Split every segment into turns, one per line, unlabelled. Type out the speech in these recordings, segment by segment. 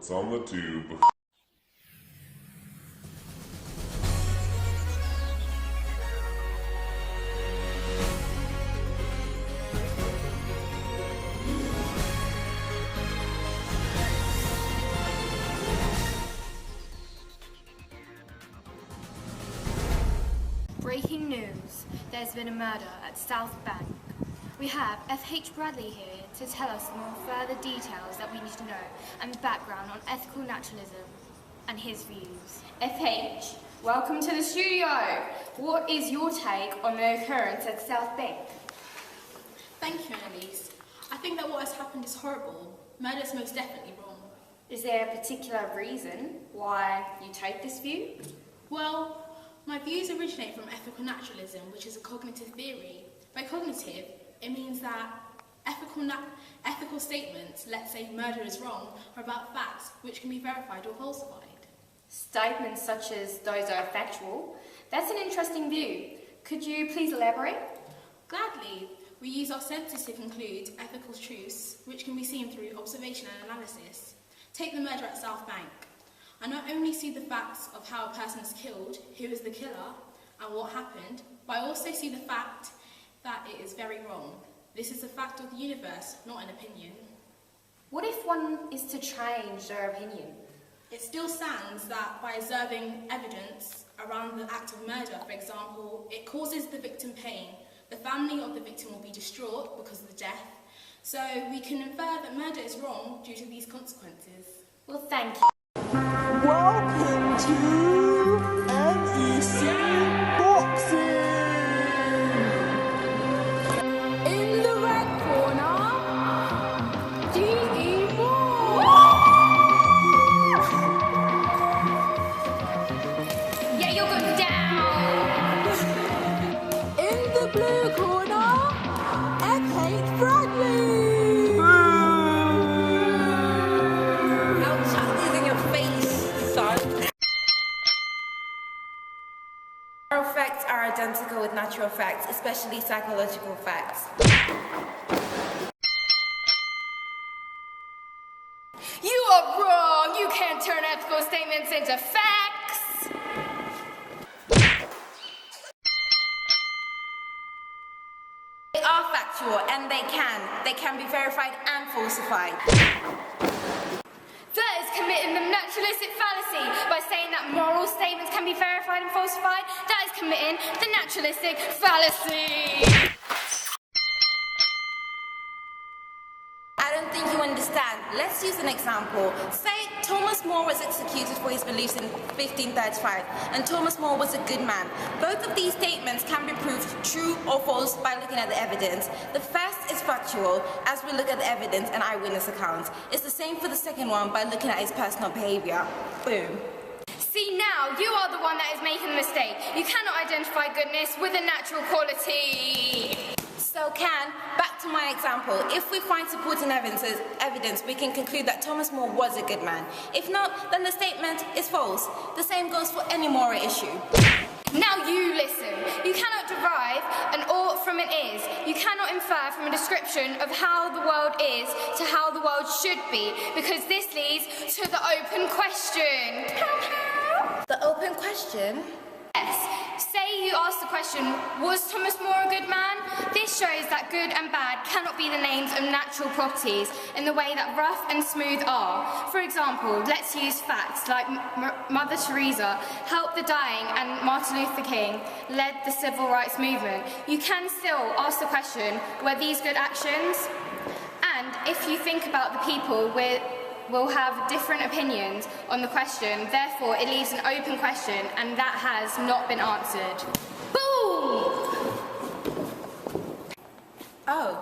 What's on the tube?
Breaking news. There's been a murder at South Bank. We have F.H. Bradley here to tell us more further details that we need to know and background on ethical naturalism and his views. F.H., welcome to the studio. What is your take on the occurrence at South Bank?
Thank you, Annalise. I think that what has happened is horrible. Murder is most definitely wrong.
Is there a particular reason why you take this view?
Well, my views originate from ethical naturalism, which is a cognitive theory. By cognitive, it means that ethical statements, let's say murder is wrong, are about facts which can be verified or falsified.
Statements such as those are factual. That's an interesting view. Could you please elaborate?
Gladly. We use our senses to conclude ethical truths, which can be seen through observation and analysis. Take the murder at South Bank. I not only see the facts of how a person is killed, who is the killer, and what happened, but I also see the fact that it is very wrong. This is a fact of the universe, not an opinion.
What if one is to change their opinion?
It still stands that by observing evidence around the act of murder, for example, it causes the victim pain. The family of the victim will be distraught because of the death. So we can infer that murder is wrong due to these consequences.
Well, thank you.
Welcome to NEC Boxing! In the red corner, D.E. Moore!
Yeah, you're going down!
In the blue corner, F.H. Bradley!
Moral facts are identical with natural facts, especially psychological facts.
You are wrong! You can't turn ethical statements into facts!
They are factual and they can be verified and falsified.
That is committing the naturalistic fallacy by saying that moral statements can be verified and falsified. That is committing the naturalistic fallacy.
I don't think you understand. Let's use an example. Say Thomas More was executed for his beliefs in 1535, and Thomas More was a good man. Both of these statements can be proved true or false by looking at the evidence. The first is factual, as we look at the evidence and eyewitness accounts. It's the same for the second one by looking at his personal behavior. Boom.
See, now you are the one that is making the mistake. You cannot identify goodness with a natural quality.
So back to my example, if we find supporting evidence, we can conclude that Thomas More was a good man. If not, then the statement is false. The same goes for any moral issue.
Now you listen. You cannot derive an ought from an is. You cannot infer from a description of how the world is to how the world should be, because this leads to the open question.
The open question?
Yes. Say you ask the question, was Thomas More a good man? This shows that good and bad cannot be the names of natural properties in the way that rough and smooth are. For example, let's use facts like Mother Teresa helped the dying and Martin Luther King led the civil rights movement. You can still ask the question, were these good actions? And if you think about the people will have different opinions on the question, therefore it leaves an open question, and that has not been answered. Boom!
Oh.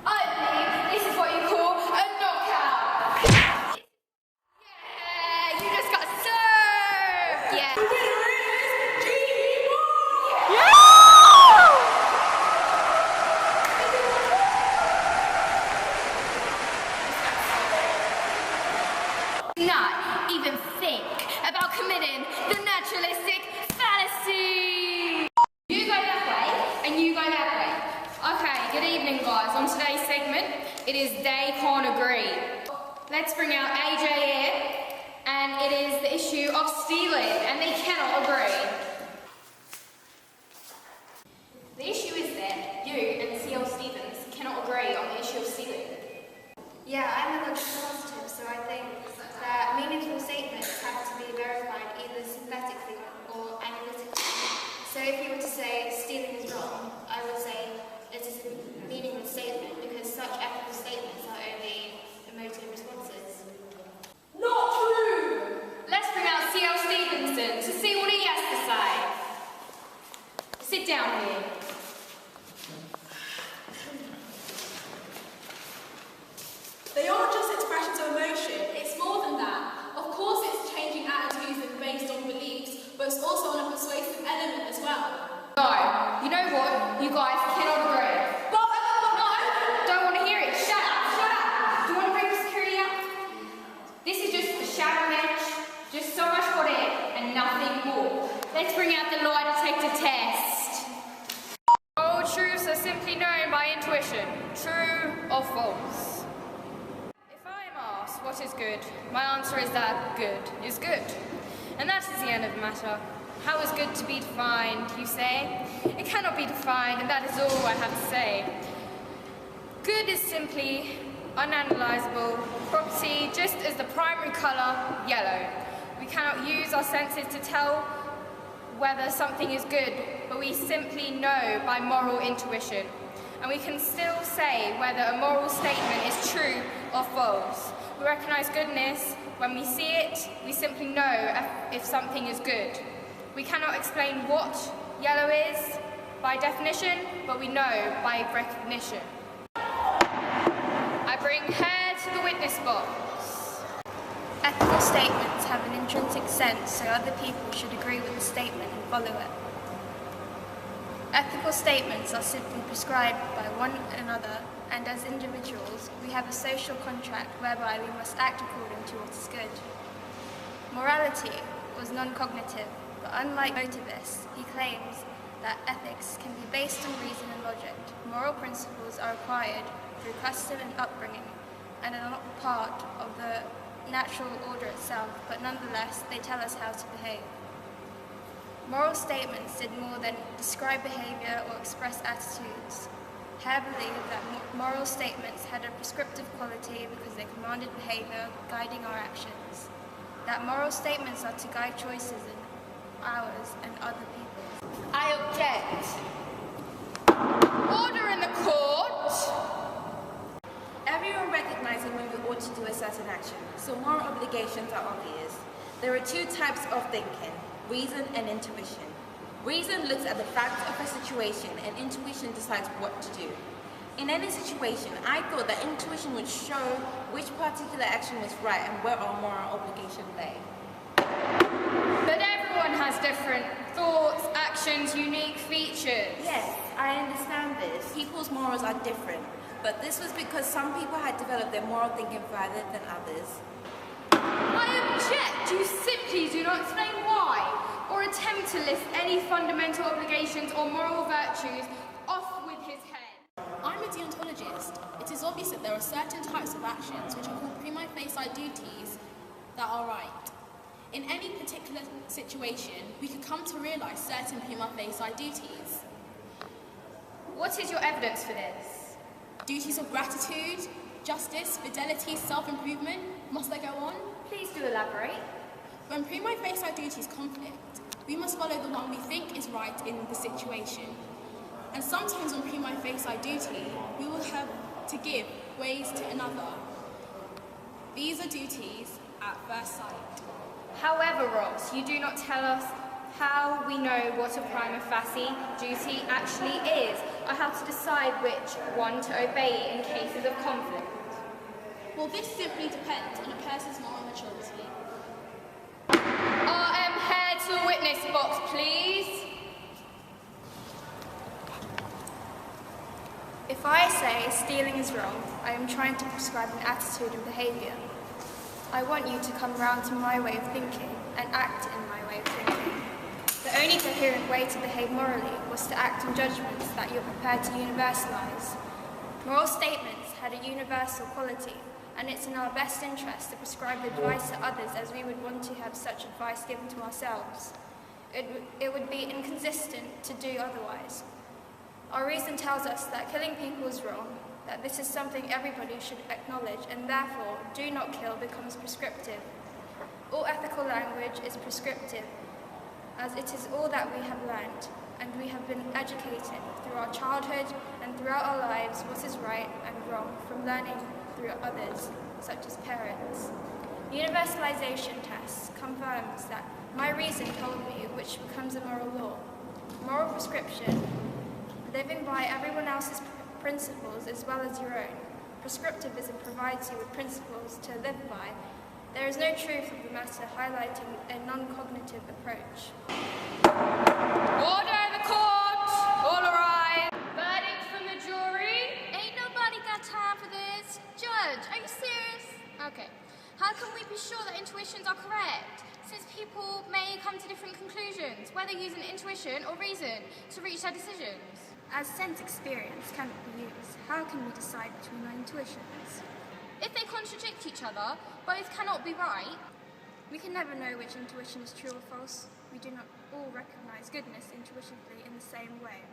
I believe this is what you call a knockout! Yeah, you just got served! Yeah.
The winner is Chipo!
Not even think about committing the naturalistic fallacy. You go that way, and you go that way. Okay, good evening, guys. On today's segment, it is They Can't Agree. Let's bring out AJ here, and it is the issue of stealing, and they cannot agree. The issue is that you and C.L. Stevens cannot agree on the issue of stealing.
Yeah, I'm a logical positive, so I think that meaningful statements have to be verified either synthetically or analytically. So if you were to say stealing is wrong, I would say it is a meaningless statement because such ethical statements are only emotive responses.
Not true!
Let's bring out C.L. Stevenson to see what he has to say. Sit down here.
They aren't just expressions of emotion, it's more than that. Of course it's changing attitudes and based on beliefs, but it's also on a persuasive element as well.
No, you know what? You guys cannot agree.
But
No, don't want to hear it. Shut up. Do you want to bring security out? This is just a shadow bench, just so much hot air and nothing more. Let's bring out the lie detector test. All truths are simply known by intuition, true or false. If I am asked what is good, my answer is that good is good. And that is the end of the matter. How is good to be defined, you say? It cannot be defined, and that is all I have to say. Good is simply unanalyzable property, just as the primary colour, yellow. We cannot use our senses to tell whether something is good, but we simply know by moral intuition. And we can still say whether a moral statement is true or false. We recognise goodness when we see it, we simply know if something is good. We cannot explain what yellow is by definition, but we know by recognition. I bring her to the witness box.
Ethical statements have an intrinsic sense, so other people should agree with the statement and follow it. Ethical statements are simply prescribed by one another, and as individuals, we have a social contract whereby we must act according to what is good. Morality was non-cognitive, but unlike motivists, he claims that ethics can be based on reason and logic. Moral principles are acquired through custom and upbringing, and are not part of the natural order itself, but nonetheless, they tell us how to behave. Moral statements did more than describe behavior or express attitudes. Hare believed that moral statements had a prescriptive quality because they commanded behavior, guiding our actions. That moral statements are to guide choices in ours and other people's.
I object. Order in the court.
Everyone recognizes when we ought to do a certain action, so moral obligations are obvious. There are two types of thinking, reason and intuition. Reason looks at the facts of a situation and intuition decides what to do. In any situation, I thought that intuition would show which particular action was right and where our moral obligation lay.
But everyone has different thoughts, actions, unique features.
Yes, I understand this. People's morals are different, but this was because some people had developed their moral thinking further than others.
I object. You simply do not explain why, or attempt to list any fundamental obligations or moral virtues off with his head.
I'm a deontologist. It is obvious that there are certain types of actions which are called prima facie duties that are right. In any particular situation, we could come to realise certain prima facie duties.
What is your evidence for this?
Duties of gratitude, justice, fidelity, self-improvement. Must I go on?
Please do elaborate.
When prima facie duties conflict, we must follow the one we think is right in the situation. And sometimes on prima facie duty, we will have to give ways to another. These are duties at first sight.
However, Ross, you do not tell us how we know what a prima facie duty actually is, or how to decide which one to obey in cases of conflict.
Well, this simply depends on a person's moral maturity.
RM, head to the witness box, please.
If I say stealing is wrong, I am trying to prescribe an attitude and behaviour. I want you to come round to my way of thinking and act in my way of thinking. The only coherent way to behave morally was to act on judgments that you're prepared to universalise. Moral statements had a universal quality, and it's in our best interest to prescribe advice to others as we would want to have such advice given to ourselves. It would be inconsistent to do otherwise. Our reason tells us that killing people is wrong, that this is something everybody should acknowledge, and therefore, do not kill becomes prescriptive. All ethical language is prescriptive, as it is all that we have learned, and we have been educated through our childhood and throughout our lives what is right and wrong from learning through others, such as parents. Universalization tests confirms that my reason told me which becomes a moral law. Moral prescription, living by everyone else's principles as well as your own. Prescriptivism provides you with principles to live by. There is no truth of the matter highlighting a non-cognitive approach.
Order the court! All arise! Verdict from the jury?
Ain't nobody got time for this. Judge, are you serious?
Okay. How can we be sure that intuitions are correct? Since people may come to different conclusions, whether using intuition or reason to reach their decisions.
As sense experience cannot be used, how can we decide between our intuitions?
If they contradict each other, both cannot be right.
We can never know which intuition is true or false. We do not all recognize goodness intuitively in the same way.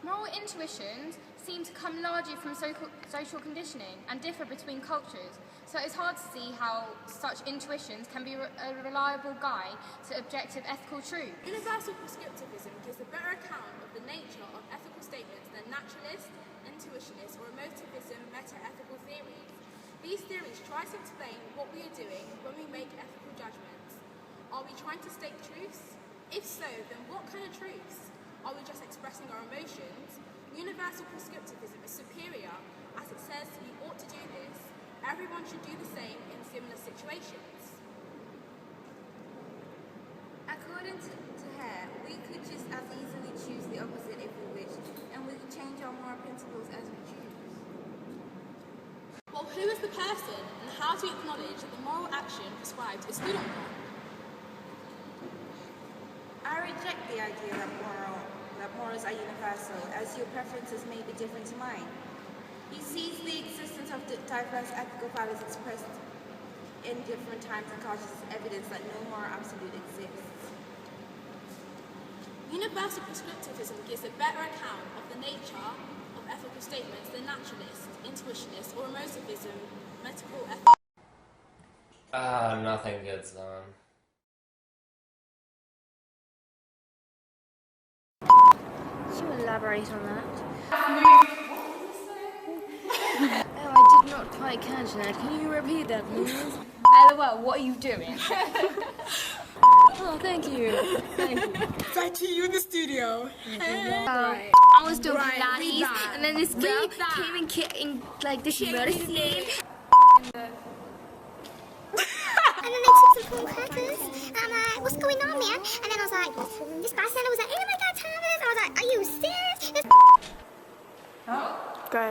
Moral intuitions seem to come largely from social conditioning and differ between cultures, so it's hard to see how such intuitions can be a reliable guide to objective ethical truth.
Universal prescriptivism gives a better account of the nature of ethical statements than naturalist, intuitionist, or emotivism meta-ethical theories. These theories try to explain what we are doing when we make ethical judgments. Are we trying to state truths? If so, then what kind of truths? Are we just expressing our emotions? Universal prescriptivism is superior, as it says you ought to do this. Everyone should do the same in similar situations.
According to her, we could just as easily choose the opposite if we wished, and we could change our moral principles as we choose.
Well, who is the person, and how do we acknowledge that the moral action prescribed is good or not?
I reject the idea that morals are universal, as your preferences may be different to mine. He sees the existence of diverse ethical values expressed in different times and cultures as evidence that no moral absolute exists.
Universal prescriptivism gives a better account of the nature of ethical statements than naturalist, intuitionist, or emotivism medical ethics.
Nothing gets done.
Can you elaborate on that? Oh, I did not quite catch that. Can you repeat that, please?
LOL, what are you doing?
Oh, thank you. Thank you.
Back to you in the studio.
I was doing Pilates, and then this girl came in like this murder scene.
And then they took some corn crackers, and I'm like, what's going on, man? And then I was like, this bystander was like, ain't nobody got time for this? I was like, are you serious?
Go.